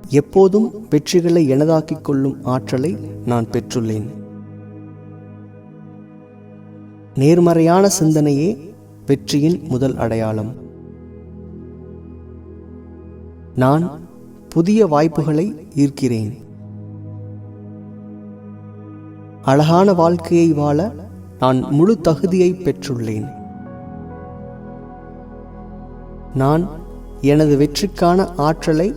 எப்போதும் வெற்றிகளை எனதாக்கிக் கொள்ளும் ஆற்றலை நான் பெற்றுள்ளேன். நேர்மறையான சிந்தனையே வெற்றியின் முதல் அடையாளம். நான் புதிய வாய்ப்புகளை ஈர்க்கிறேன். அழகான வாழ்க்கையை வாழ நான் முழு தகுதியை பெற்றுள்ளேன். நான் எனது வெற்றிக்கான ஆற்றலை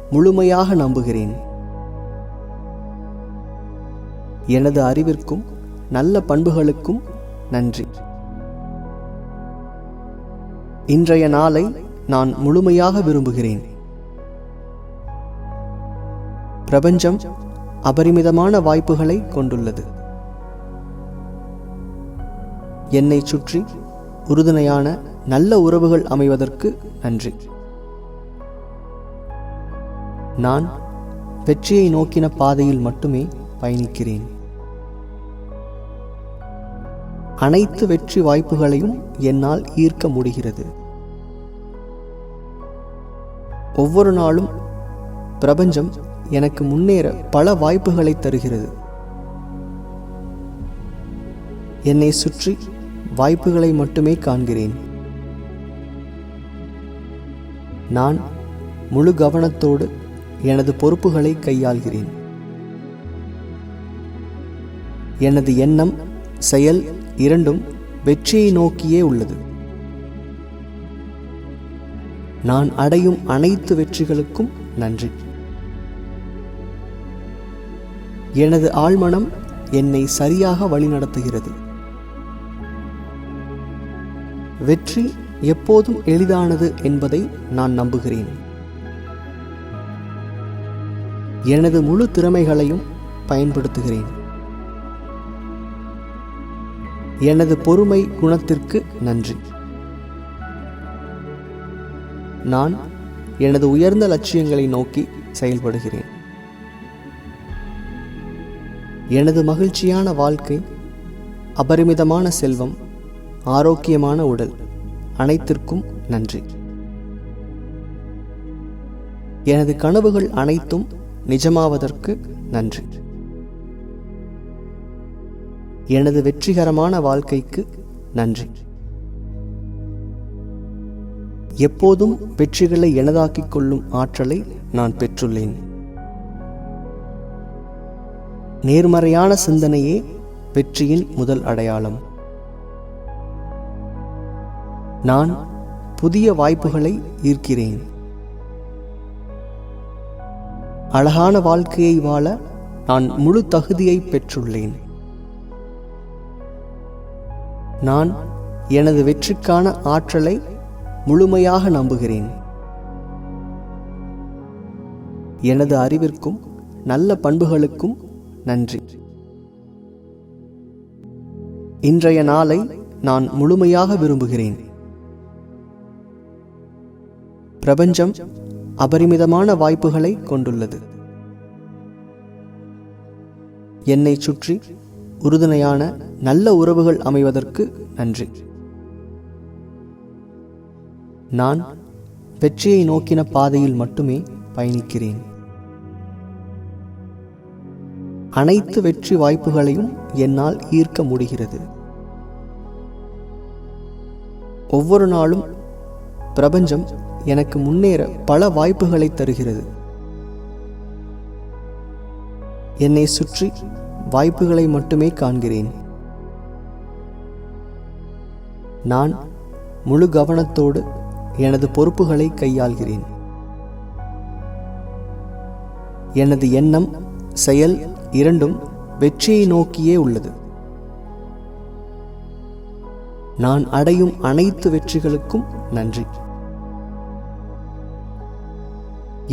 முழுமையாக நம்புகிறேன். எனது அறிவிற்கும் நல்ல பண்புகளுக்கும் நன்றி. இன்றைய நாளை நான் முழுமையாக விரும்புகிறேன். பிரபஞ்சம் அபரிமிதமான வாய்ப்புகளை கொண்டுள்ளது. என்னை சுற்றி உறுதுணையான நல்ல உறவுகள் அமைவதற்கு நன்றி. நான் வெற்றியை நோக்கின பாதையில் மட்டுமே பயணிக்கிறேன். அனைத்து வெற்றி வாய்ப்புகளையும் என்னால் ஈர்க்க முடிகிறது. ஒவ்வொரு நாளும் பிரபஞ்சம் எனக்கு முன்னேற பல வாய்ப்புகளை தருகிறது. என்னை சுற்றி வாய்ப்புகளை மட்டுமே காண்கிறேன். நான் முழு கவனத்தோடு எனது பொறுப்புகளை கையாள்கிறேன். எனது எண்ணம், செயல் இரண்டும் வெற்றியை நோக்கியே உள்ளது. நான் அடையும் அனைத்து வெற்றிகளுக்கும் நன்றி. எனது ஆழ்மனம் என்னை சரியாக வழிநடத்துகிறது. வெற்றி எப்போதும் எளிதானது என்பதை நான் நம்புகிறேன். எனது முழு திறமைகளையும் பயன்படுத்துகிறேன். எனது பொறுமை குணத்திற்கு நன்றி. நான் எனது உயர்ந்த லட்சியங்களை நோக்கி செயல்படுகிறேன். எனது மகிழ்ச்சியான வாழ்க்கை, அபரிமிதமான செல்வம், ஆரோக்கியமான உடல் அனைத்திற்கும் நன்றி. எனது கனவுகள் அனைத்தும் நிஜமாவதற்கு நன்றி. எனது வெற்றிகரமான வாழ்க்கைக்கு நன்றி. எப்போதும் வெற்றிகளை எனதாக்கிக் கொள்ளும் ஆற்றலை நான் பெற்றுள்ளேன். நேர்மறையான சிந்தனையே வெற்றியின் முதல் அடையாளம். நான் புதிய வாய்ப்புகளை ஈர்க்கிறேன். அழகான வாழ்க்கையை வாழ நான் முழு தகுதியை பெற்றுள்ளேன். நான் எனது வெற்றிக்கான ஆற்றலை முழுமையாக நம்புகிறேன். எனது அறிவிற்கும் நல்ல பண்புகளுக்கும் நன்றி. இன்றைய நாளை நான் முழுமையாக விரும்புகிறேன். பிரபஞ்சம் அபரிமிதமான வாய்ப்புகளை கொண்டுள்ளது. என்னை சுற்றி உறுதுணையான நல்ல உறவுகள் அமைவதற்கு நன்றி. நான் வெற்றியை நோக்கின பாதையில் மட்டுமே பயணிக்கிறேன். அனைத்து வெற்றி வாய்ப்புகளையும் என்னால் ஈர்க்க முடிகிறது. ஒவ்வொரு நாளும் பிரபஞ்சம் எனக்கு முன்னேற பல வாய்ப்புகளை தருகிறது. என்னை சுற்றி வாய்ப்புகளை மட்டுமே காண்கிறேன். நான் முழு கவனத்தோடு எனது பொறுப்புகளை கையாள்கிறேன். எனது எண்ணம், செயல் இரண்டும் வெற்றியை நோக்கியே உள்ளது. நான் அடையும் அனைத்து வெற்றிகளுக்கும் நன்றி.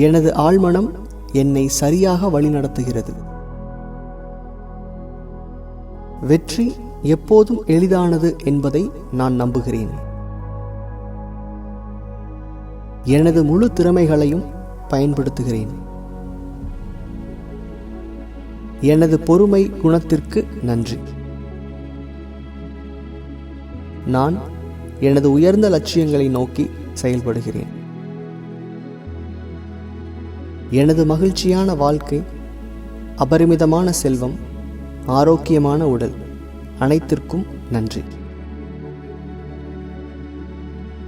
எனது ஆழ்மனம் என்னை சரியாக வழிநடத்துகிறது. வெற்றி எப்போதும் எளிதானது என்பதை நான் நம்புகிறேன். எனது முழு திறமைகளையும் பயன்படுத்துகிறேன். எனது பொறுமை குணத்திற்கு நன்றி. நான் எனது உயர்ந்த லட்சியங்களை நோக்கி செயல்படுகிறேன். எனது மகிழ்ச்சியான வாழ்க்கை, அபரிமிதமான செல்வம், ஆரோக்கியமான உடல் அனைத்திற்கும் நன்றி.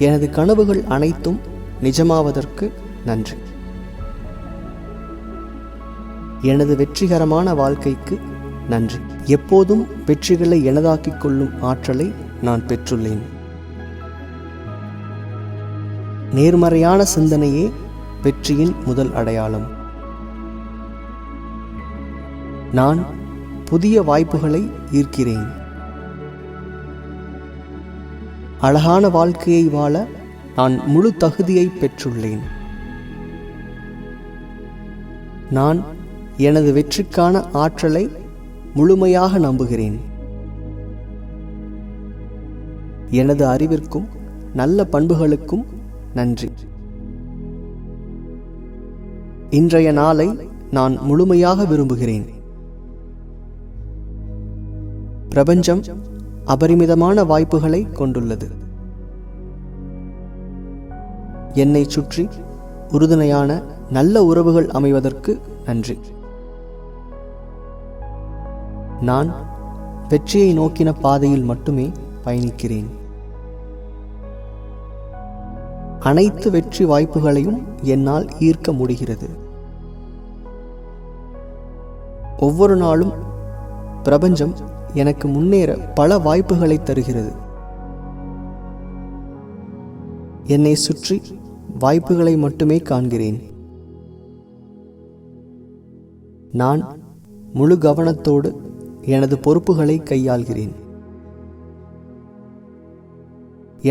எனது கனவுகள் அனைத்தும் நிஜமாவதற்கு நன்றி. எனது வெற்றிகரமான வாழ்க்கைக்கு நன்றி. எப்போதும் வெற்றிகளை எனதாக்கிக் கொள்ளும் ஆற்றலை நான் பெற்றுள்ளேன். நேர்மறையான சிந்தனையே வெற்றியின் முதல் அடையாளம். நான் புதிய வாய்ப்புகளை ஈர்க்கிறேன். அழகான வாழ்க்கையை வாழ நான் முழு தகுதியை பெற்றுள்ளேன். நான் எனது வெற்றிக்கான ஆற்றலை முழுமையாக நம்புகிறேன். எனது அறிவிற்கும் நல்ல பண்புகளுக்கும் நன்றி. இன்றைய நாளை நான் முழுமையாக விரும்புகிறேன். பிரபஞ்சம் அபரிமிதமான வாய்ப்புகளை கொண்டுள்ளது. என்னை சுற்றி உறுதுணையான நல்ல உறவுகள் அமைவதற்கு நன்றி. நான் வெற்றியை நோக்கின பாதையில் மட்டுமே பயணிக்கிறேன். அனைத்து வெற்றி வாய்ப்புகளையும் என்னால் ஈர்க்க முடிகிறது. ஒவ்வொரு நாளும் பிரபஞ்சம் எனக்கு முன்னேற பல வாய்ப்புகளை தருகிறது. என்னை சுற்றி வாய்ப்புகளை மட்டுமே காண்கிறேன். நான் முழு கவனத்தோடு எனது பொறுப்புகளை கையாள்கிறேன்.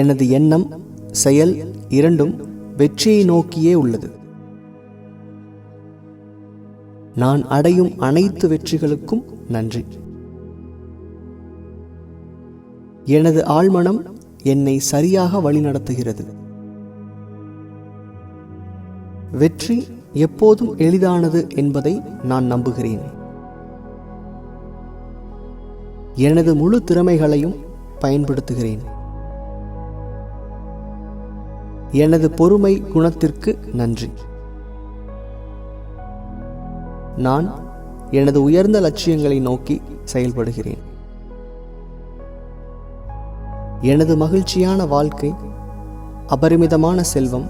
எனது எண்ணம், செயல் இரண்டும் வெற்றியை நோக்கியே உள்ளது. நான் அடையும் அனைத்து வெற்றிகளுக்கும் நன்றி. எனது ஆழ்மனம் என்னை சரியாக வழிநடத்துகிறது. வெற்றி எப்போதும் எளிதானது என்பதை நான் நம்புகிறேன். எனது முழு திறமைகளையும் பயன்படுத்துகிறேன். எனது பொறுமை குணத்திற்கு நன்றி. நான் எனது உயர்ந்த லட்சியங்களை நோக்கி செயல்படுகிறேன். எனது மகிழ்ச்சியான வாழ்க்கை, அபரிமிதமான செல்வம்,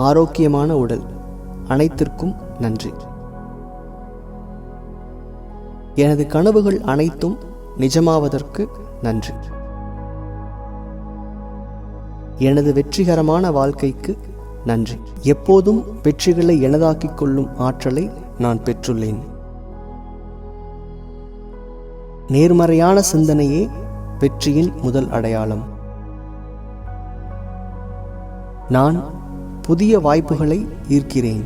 ஆரோக்கியமான உடல் அனைத்திற்கும் நன்றி. எனது கனவுகள் அனைத்தும் நிஜமாவதற்கு நன்றி. எனது வெற்றிகரமான வாழ்க்கைக்கு நன்றி. எப்போதும் வெற்றிகளை எனதாக்கிக் கொள்ளும் ஆற்றலை நான் பெற்றுள்ளேன். நேர்மறையான சிந்தனையே வெற்றியின் முதல் அடையாளம். நான் புதிய வாய்ப்புகளை ஈர்க்கிறேன்.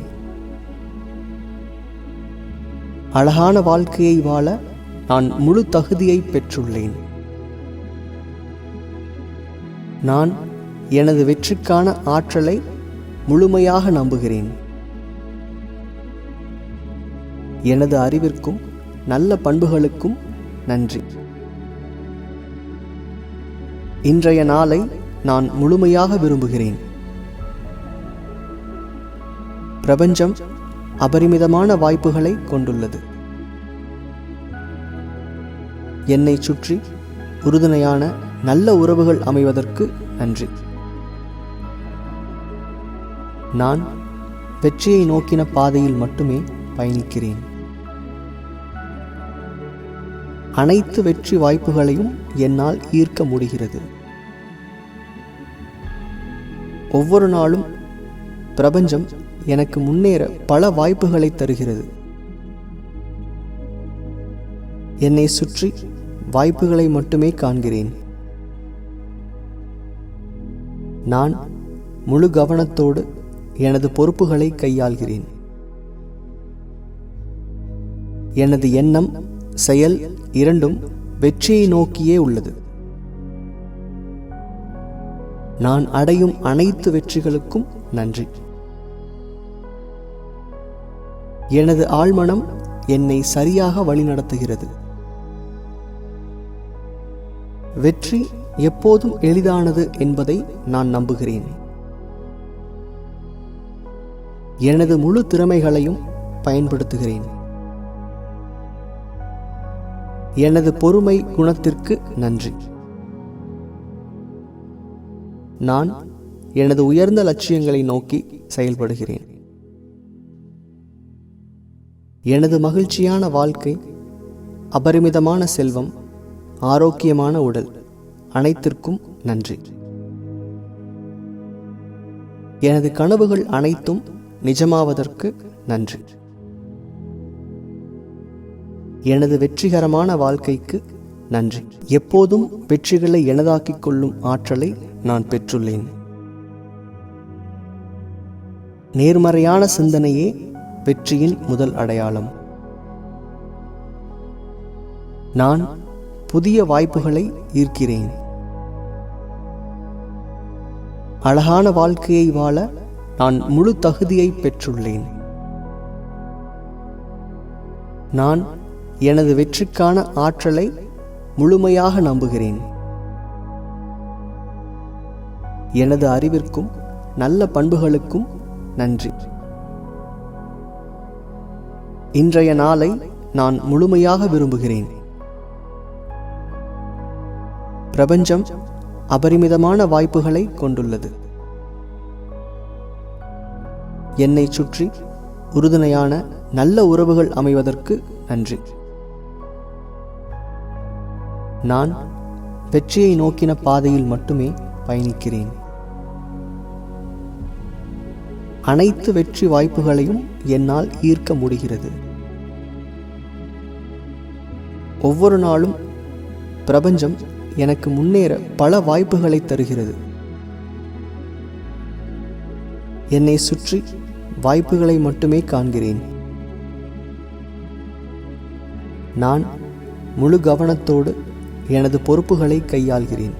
அழகான வாழ்க்கையை வாழ நான் முழு தகுதியை பெற்றுள்ளேன். நான் எனது வெற்றிக்கான ஆற்றலை முழுமையாக நம்புகிறேன். எனது அறிவிற்கும் நல்ல பண்புகளுக்கும் நன்றி. இன்றைய நாளை நான் முழுமையாக விரும்புகிறேன். பிரபஞ்சம் அபரிமிதமான வாய்ப்புகளை கொண்டுள்ளது. என்னை சுற்றி உறுதுணையான நல்ல உறவுகள் அமைவதற்கு நன்றி. நான் வெற்றியை நோக்கின பாதையில் மட்டுமே பயணிக்கிறேன். அனைத்து வெற்றி வாய்ப்புகளையும் என்னால் ஈர்க்க முடிகிறது. ஒவ்வொரு நாளும் பிரபஞ்சம் எனக்கு முன்னேற பல வாய்ப்புகளை தருகிறது. என்னை சுற்றி வாய்ப்புகளை மட்டுமே காண்கிறேன். நான் முழு கவனத்தோடு எனது பொறுப்புகளை கையாள்கிறேன். எனது எண்ணம், செயல் இரண்டும் வெற்றியை நோக்கியே உள்ளது. நான் அடையும் அனைத்து வெற்றிகளுக்கும் நன்றி. எனது ஆழ்மனம் என்னை சரியாக வழிநடத்துகிறது. வெற்றி எப்போதும் எளிதானது என்பதை நான் நம்புகிறேன். எனது முழு திறமைகளையும் பயன்படுத்துகிறேன். எனது பொறுமை குணத்திற்கு நன்றி. நான் எனது உயர்ந்த லட்சியங்களை நோக்கி செயல்படுகிறேன். எனது மகிழ்ச்சியான வாழ்க்கை, அபரிமிதமான செல்வம், ஆரோக்கியமான உடல் அனைத்திற்கும் நன்றி. எனது கனவுகள் அனைத்தும் நிஜமாவதற்கு நன்றி. எனது வெற்றிகரமான வாழ்க்கைக்கு நன்றி. எப்போதும் வெற்றிகளை எனதாக்கிக் கொள்ளும் ஆற்றலை நான் பெற்றுள்ளேன். நேர்மறையான சிந்தனையே வெற்றியின் முதல் அடையாளம். நான் புதிய வாய்ப்புகளை ஈர்க்கிறேன். அழகான வாழ்க்கையை வாழ நான் முழு தகுதியை பெற்றுள்ளேன். நான் எனது வெற்றிக்கான ஆற்றலை முழுமையாக நம்புகிறேன். எனது அறிவிற்கும் நல்ல பண்புகளுக்கும் நன்றி. இன்றைய நாளை நான் முழுமையாக விரும்புகிறேன். பிரபஞ்சம் அபரிமிதமான வாய்ப்புகளை கொண்டுள்ளது. என்னை சுற்றி உறுதுணையான நல்ல உறவுகள் அமைவதற்கு நன்றி. நான் வெற்றியை நோக்கின பாதையில் மட்டுமே பயணிக்கிறேன். அனைத்து வெற்றி வாய்ப்புகளையும் என்னால் ஈர்க்க முடிகிறது. ஒவ்வொரு நாளும் பிரபஞ்சம் எனக்கு முன்னேற பல வாய்ப்புகளை தருகிறது. என்னை சுற்றி வாய்ப்புகளை மட்டுமே காண்கிறேன். நான் முழு கவனத்தோடு எனது பொறுப்புகளை கையாள்கிறேன்.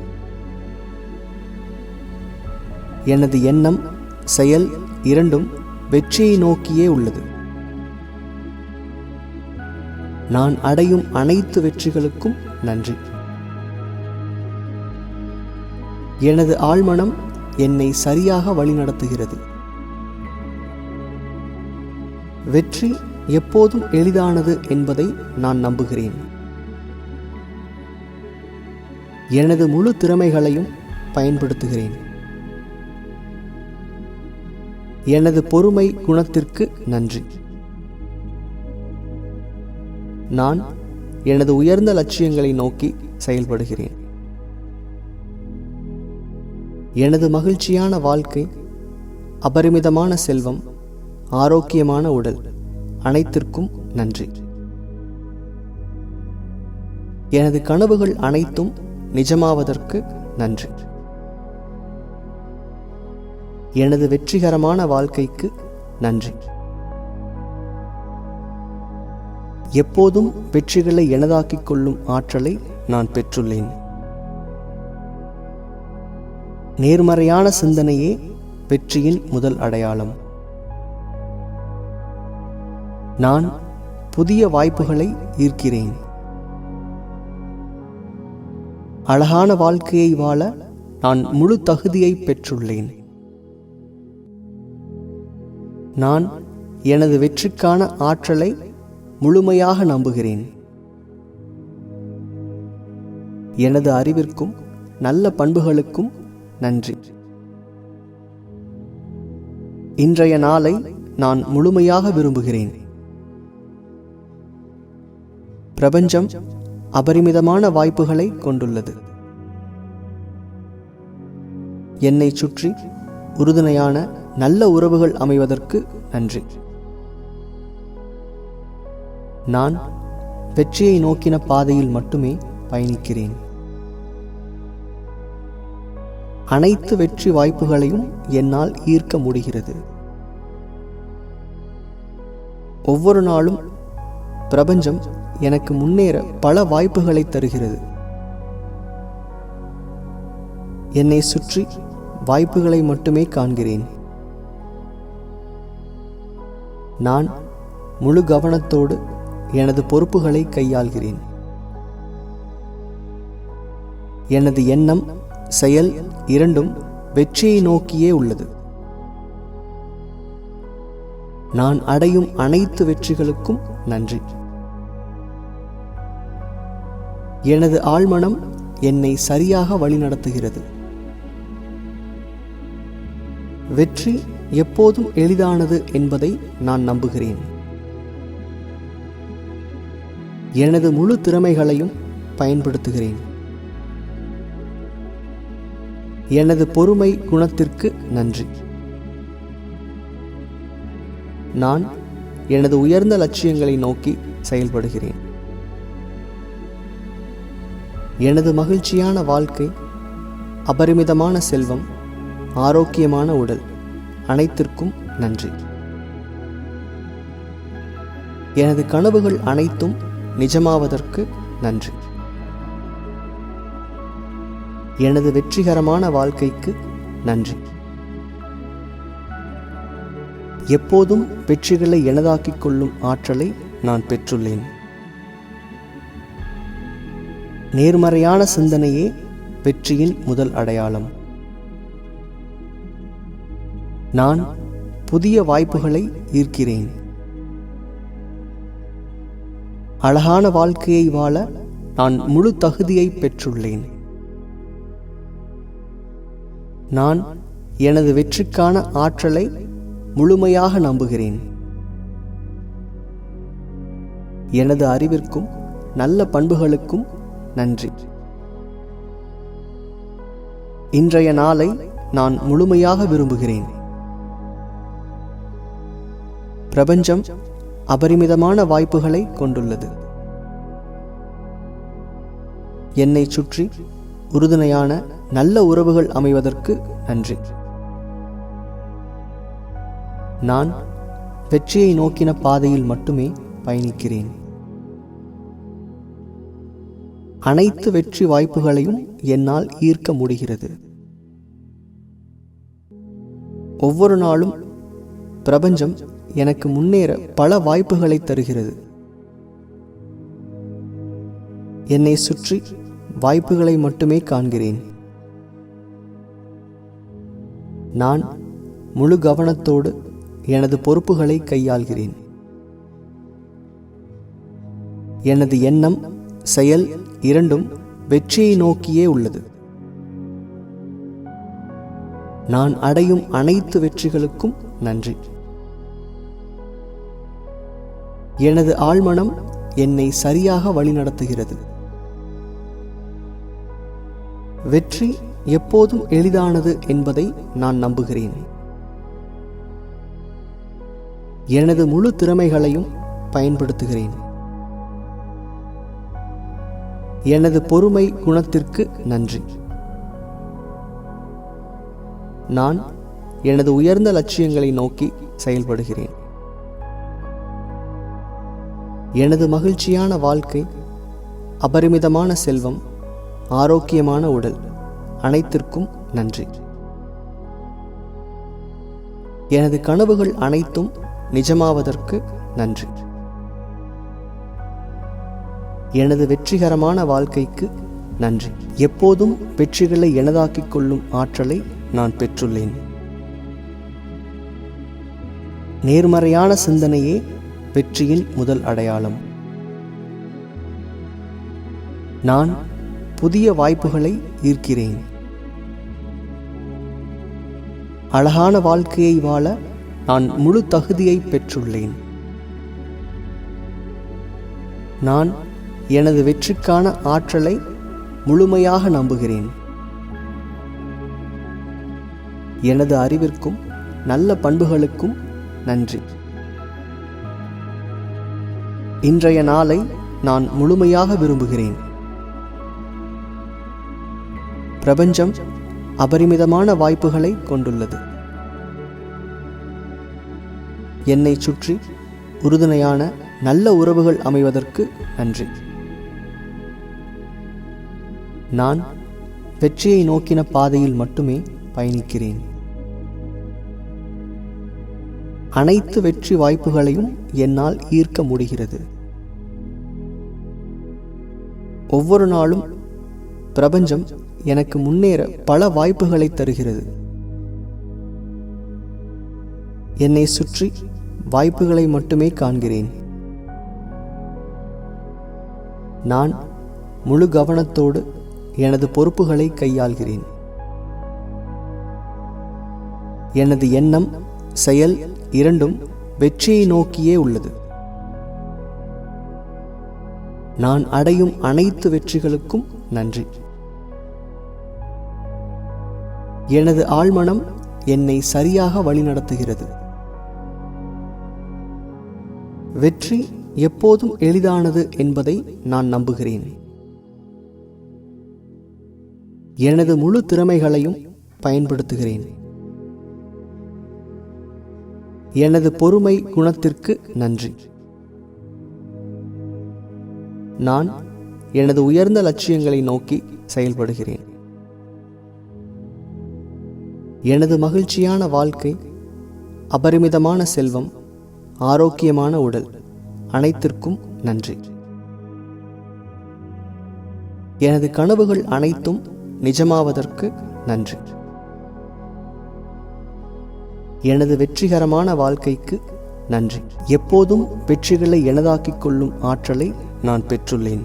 எனது எண்ணம், செயல் இரண்டும் வெற்றியை நோக்கியே உள்ளது. நான் அடையும் அனைத்து வெற்றிகளுக்கும் நன்றி. எனது ஆழ்மனம் என்னை சரியாக வழிநடத்துகிறது. வெற்றி எப்போதும் எளிதானது என்பதை நான் நம்புகிறேன். எனது முழு திறமைகளையும் பயன்படுத்துகிறேன். எனது பொறுமை குணத்திற்கு நன்றி. நான் எனது உயர்ந்த லட்சியங்களை நோக்கி செயல்படுகிறேன். எனது மகிழ்ச்சியான வாழ்க்கை, அபரிமிதமான செல்வம், ஆரோக்கியமான உடல் அனைத்திற்கும் நன்றி. எனது கனவுகள் அனைத்தும் நிஜமாவதற்கு நன்றி. எனது வெற்றிகரமான வாழ்க்கைக்கு நன்றி. எப்போதும் வெற்றிகளை எனதாக்கிக் கொள்ளும் ஆற்றலை நான் பெற்றுள்ளேன். நேர்மறையான சிந்தனையே வெற்றியின் முதல் அடையாளம். நான் புதிய வாய்ப்புகளை ஈர்க்கிறேன். அழகான வாழ்க்கையை வாழ நான் முழு தகுதியை பெற்றுள்ளேன். நான் எனது வெற்றிக்கான ஆற்றலை முழுமையாக நம்புகிறேன். எனது அறிவிற்கும் நல்ல பண்புகளுக்கும் நன்றி. இன்றைய நாளை நான் முழுமையாக விரும்புகிறேன். பிரபஞ்சம் அபரிமிதமான வாய்ப்புகளை கொண்டுள்ளது. என்னை சுற்றி உறுதுணையான நல்ல உறவுகள் அமைவதற்கு நன்றி. நான் வெற்றியை நோக்கின பாதையில் மட்டுமே பயணிக்கிறேன். அனைத்து வெற்றி வாய்ப்புகளையும் என்னால் ஈர்க்க முடிகிறது. ஒவ்வொரு நாளும் பிரபஞ்சம் எனக்கு முன்னேற பல வாய்ப்புகளை தருகிறது. என்னை சுற்றி வாய்ப்புகளை மட்டுமே காண்கிறேன். நான் முழு கவனத்தோடு எனது பொறுப்புகளை கையாள்கிறேன். எனது எண்ணம், செயல் இரண்டும் வெற்றியை நோக்கியே உள்ளது. நான் அடையும் அனைத்து வெற்றிகளுக்கும் நன்றி. எனது ஆழ்மனம் என்னை சரியாக வழிநடத்துகிறது. வெற்றி எப்போதும் எளிதானது என்பதை நான் நம்புகிறேன். எனது முழு திறமைகளையும் பயன்படுத்துகிறேன். எனது பொறுமை குணத்திற்கு நன்றி. நான் எனது உயர்ந்த லட்சியங்களை நோக்கி செயல்படுகிறேன். எனது மகிழ்ச்சியான வாழ்க்கை, அபரிமிதமான செல்வம், ஆரோக்கியமான உடல் அனைத்திற்கும் நன்றி. எனது கனவுகள் அனைத்தும் நிஜமாவதற்கு நன்றி. எனது வெற்றிகரமான வாழ்க்கைக்கு நன்றி. எப்போதும் வெற்றிகளை எனதாக்கிக் கொள்ளும் ஆற்றலை நான் பெற்றுள்ளேன். நேர்மறையான சிந்தனையே வெற்றியின் முதல் அடையாளம். நான் புதிய வாய்ப்புகளை ஈர்க்கிறேன். அழகான வாழ்க்கையை வாழ நான் முழு தகுதியை பெற்றுள்ளேன். நான் எனது வெற்றிக்கான ஆற்றலை முழுமையாக நம்புகிறேன். எனது அறிவிற்கும் நல்ல பண்புகளுக்கும் நன்றி. இன்றைய நாளை நான் முழுமையாக விரும்புகிறேன். பிரபஞ்சம் அபரிமிதமான வாய்ப்புகளை கொண்டுள்ளது. என்னை சுற்றி உறுதுணையான நல்ல உறவுகள் அமைவதற்கு நன்றி. நான் வெற்றியை நோக்கின பாதையில் மட்டுமே பயணிக்கிறேன். அனைத்து வெற்றி வாய்ப்புகளையும் என்னால் ஈர்க்க முடிகிறது. ஒவ்வொரு நாளும் பிரபஞ்சம் எனக்கு முன்னேற பல வாய்ப்புகளை தருகிறது. என்னை சுற்றி வாய்ப்புகளை மட்டுமே காண்கிறேன். நான் முழு கவனத்தோடு எனது பொறுப்புகளை கையாள்கிறேன். எனது எண்ணம், செயல் இரண்டும் வெற்றியை நோக்கியே உள்ளது. நான் அடையும் அனைத்து வெற்றிகளுக்கும் நன்றி. எனது ஆழ்மனம் என்னை சரியாக வழிநடத்துகிறது. வெற்றி எப்போதும் எளிதானது என்பதை நான் நம்புகிறேன். எனது முழு திறமைகளையும் பயன்படுத்துகிறேன். எனது பொறுமை குணத்திற்கு நன்றி. நான் எனது உயர்ந்த லட்சியங்களை நோக்கி செயல்படுகிறேன். எனது மகிழ்ச்சியான வாழ்க்கை, அபரிமிதமான செல்வம், ஆரோக்கியமான உடல் அனைத்திற்கும் நன்றி. எனது கனவுகள் அனைத்தும் நிஜமாவதற்கு நன்றி. எனது வெற்றிகரமான வாழ்க்கைக்கு நன்றி. எப்போதும் வெற்றிகளை எனதாக்கிக் கொள்ளும் ஆற்றலை நான் பெற்றுள்ளேன். நேர்மறையான சிந்தனையே வெற்றியின் முதல் அடையாளம். நான் புதிய வாய்ப்புகளை ஈர்க்கிறேன். அழகான வாழ்க்கையை வாழ நான் முழு தகுதியை பெற்றுள்ளேன். நான் எனது வெற்றிக்கான ஆற்றலை முழுமையாக நம்புகிறேன். எனது அறிவிற்கும் நல்ல பண்புகளுக்கும் நன்றி. இன்றைய நாளை நான் முழுமையாக விரும்புகிறேன். பிரபஞ்சம் அபரிமிதமான வாய்ப்புகளை கொண்டுள்ளது. என்னை சுற்றி உறுதுணையான நல்ல உறவுகள் அமைவதற்கு நன்றி. நான் வெற்றியை நோக்கின பாதையில் மட்டுமே பயணிக்கிறேன். அனைத்து வெற்றி வாய்ப்புகளையும் என்னால் ஈர்க்க முடிகிறது. ஒவ்வொரு நாளும் பிரபஞ்சம் எனக்கு முன்னேற பல வாய்ப்புகளை தருகிறது. என்னை சுற்றி வாய்ப்புகளை மட்டுமே காண்கிறேன். நான் முழு கவனத்தோடு எனது பொறுப்புகளை கையாள்கிறேன். எனது எண்ணம், செயல் இரண்டும் வெற்றியை நோக்கியே உள்ளது. நான் அடையும் அனைத்து வெற்றிகளுக்கும் நன்றி. எனது ஆழ்மனம் என்னை சரியாக வழிநடத்துகிறது. வெற்றி எப்போதும் எளிதானது என்பதை நான் நம்புகிறேன். எனது முழு திறமைகளையும் பயன்படுத்துகிறேன். எனது பொறுமை குணத்திற்கு நன்றி. நான் எனது உயர்ந்த லட்சியங்களை நோக்கி செயல்படுகிறேன். எனது மகிழ்ச்சியான வாழ்க்கை, அபரிமிதமான செல்வம், ஆரோக்கியமான உடல் அனைத்திற்கும் நன்றி. எனது கனவுகள் அனைத்தும் நிஜமாவதற்கு நன்றி. எனது வெற்றிகரமான வாழ்க்கைக்கு நன்றி. எப்போதும் வெற்றிகளை எனதாக்கிக் கொள்ளும் ஆற்றலை நான் பெற்றுள்ளேன்.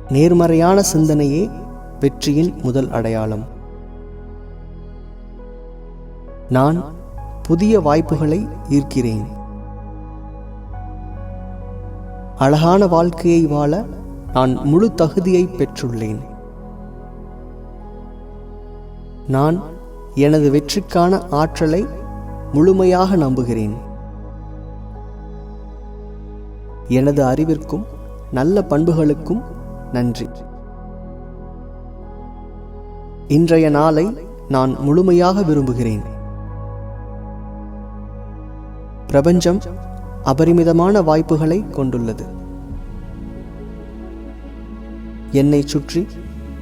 நேர்மறையான சிந்தனையே வெற்றியின் முதல் அடையாளம். நான் புதிய வாய்ப்புகளை ஈர்க்கிறேன். அழகான வாழ்க்கையை வாழ நான் முழு தகுதியை பெற்றுள்ளேன். நான் எனது வெற்றிக்கான ஆற்றலை முழுமையாக நம்புகிறேன். எனது அறிவிற்கும் நல்ல பண்புகளுக்கும் நன்றி. இன்றைய நாளை நான் முழுமையாக விரும்புகிறேன். பிரபஞ்சம் அபரிமிதமான வாய்ப்புகளை கொண்டுள்ளது. என்னை சுற்றி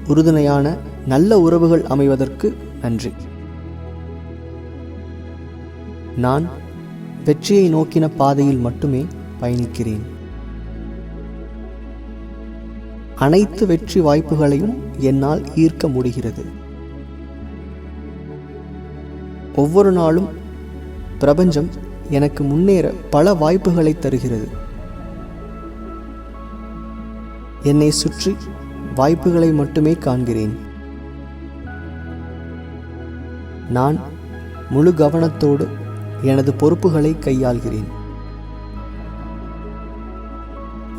உறுதுணையான நல்ல உறவுகள் அமைவதற்கு நன்றி. நான் வெற்றியை நோக்கின பாதையில் மட்டுமே பயணிக்கிறேன். அனைத்து வெற்றி வாய்ப்புகளையும் என்னால் ஈர்க்க முடிகிறது. ஒவ்வொரு நாளும் பிரபஞ்சம் எனக்கு முன்னேற பல வாய்ப்புகளை தருகிறது. என்னை சுற்றி வாய்ப்புகளை மட்டுமே காண்கிறேன். நான் முழு கவனத்தோடு எனது பொறுப்புகளை கையாள்கிறேன்.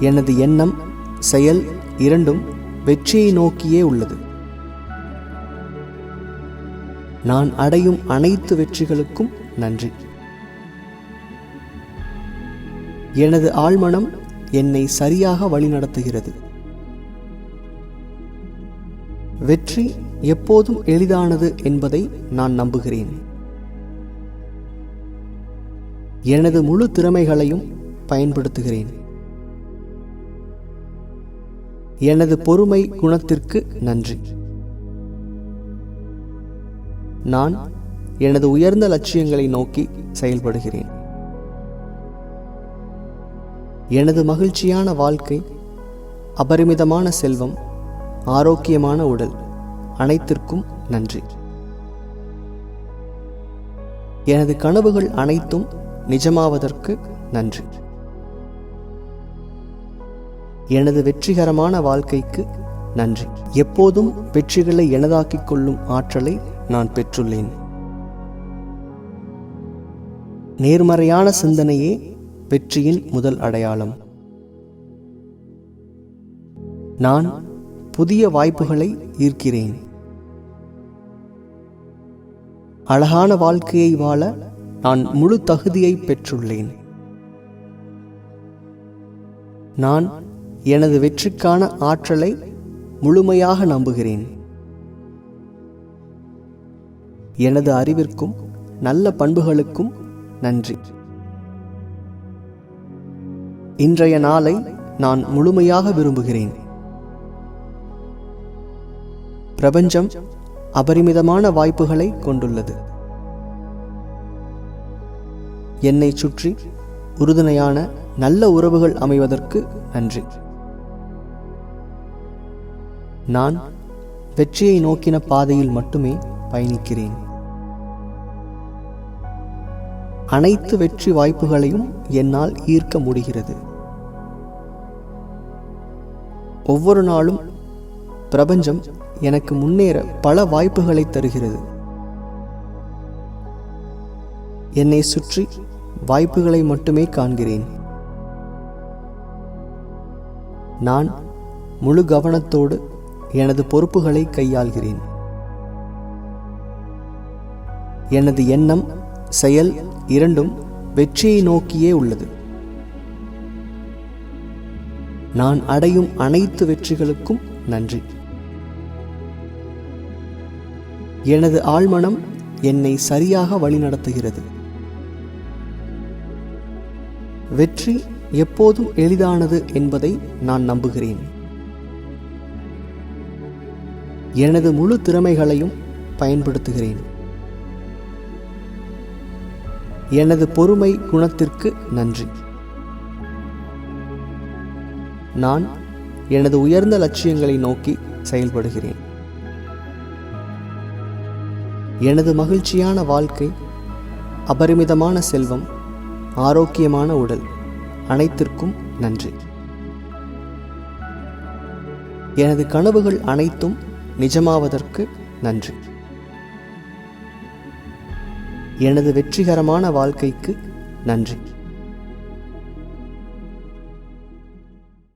எனது எண்ணம், செயல் இரண்டும் வெற்றியை நோக்கியே உள்ளது. நான் அடையும் அனைத்து வெற்றிகளுக்கும் நன்றி. எனது ஆழ்மனம் என்னை சரியாக வழிநடத்துகிறது. வெற்றி எப்போதும் எளிதானது என்பதை நான் நம்புகிறேன். எனது முழு திறமைகளையும் பயன்படுத்துகிறேன். எனது பொறுமை குணத்திற்கு நன்றி. நான் எனது உயர்ந்த லட்சியங்களை நோக்கி செயல்படுகிறேன். எனது மகிழ்ச்சியான வாழ்க்கை, அபரிமிதமான செல்வம், ஆரோக்கியமான உடல் அனைத்திற்கும் நன்றி. எனது கனவுகள் அனைத்தும் நிஜமாவதற்கு நன்றி. எனது வெற்றிகரமான வாழ்க்கைக்கு நன்றி. எப்போதும் வெற்றிகளை எனதாக்கிக் கொள்ளும் ஆற்றலை நான் பெற்றுள்ளேன். நேர்மறையான சிந்தனையே வெற்றியின் முதல் அடையாளம். நான் புதிய வாய்ப்புகளை ஈர்க்கிறேன். அழகான வாழ்க்கையை வாழ நான் முழு தகுதியை பெற்றுள்ளேன். நான் எனது வெற்றிக்கான ஆற்றலை முழுமையாக நம்புகிறேன். எனது அறிவிற்கும் நல்ல பண்புகளுக்கும் நன்றி. இன்றைய நாளை நான் முழுமையாக விரும்புகிறேன். பிரபஞ்சம் அபரிமிதமான வாய்ப்புகளை கொண்டுள்ளது. என்னை சுற்றி உறுதுணையான நல்ல உறவுகள் அமைவதற்கு நன்றி. நான் வெற்றியை நோக்கின பாதையில் மட்டுமே பயணிக்கிறேன். அனைத்து வெற்றி வாய்ப்புகளையும் என்னால் ஈர்க்க முடிகிறது. ஒவ்வொரு நாளும் பிரபஞ்சம் எனக்கு முன்னேற பல வாய்ப்புகளை தருகிறது. என்னை சுற்றி வாய்ப்புகளை மட்டுமே காண்கிறேன். நான் முழு கவனத்தோடு எனது பொறுப்புகளை கையாள்கிறேன். எனது எண்ணம், செயல் இரண்டும் வெற்றியை நோக்கியே உள்ளது. நான் அடையும் அனைத்து வெற்றிகளுக்கும் நன்றி. எனது ஆழ்மனம் என்னை சரியாக வழிநடத்துகிறது. வெற்றி எப்போதும் எளிதானது என்பதை நான் நம்புகிறேன். எனது முழு திறமைகளையும் பயன்படுத்துகிறேன். எனது பொறுமை குணத்திற்கு நன்றி. நான் எனது உயர்ந்த லட்சியங்களை நோக்கி செயல்படுகிறேன். எனது மகிழ்ச்சியான வாழ்க்கை, அபரிமிதமான செல்வம், ஆரோக்கியமான உடல் அனைத்திற்கும் நன்றி. எனது கனவுகள் அனைத்தும் நிஜமாவதற்கு நன்றி. எனது வெற்றிகரமான வாழ்க்கைக்கு நன்றி.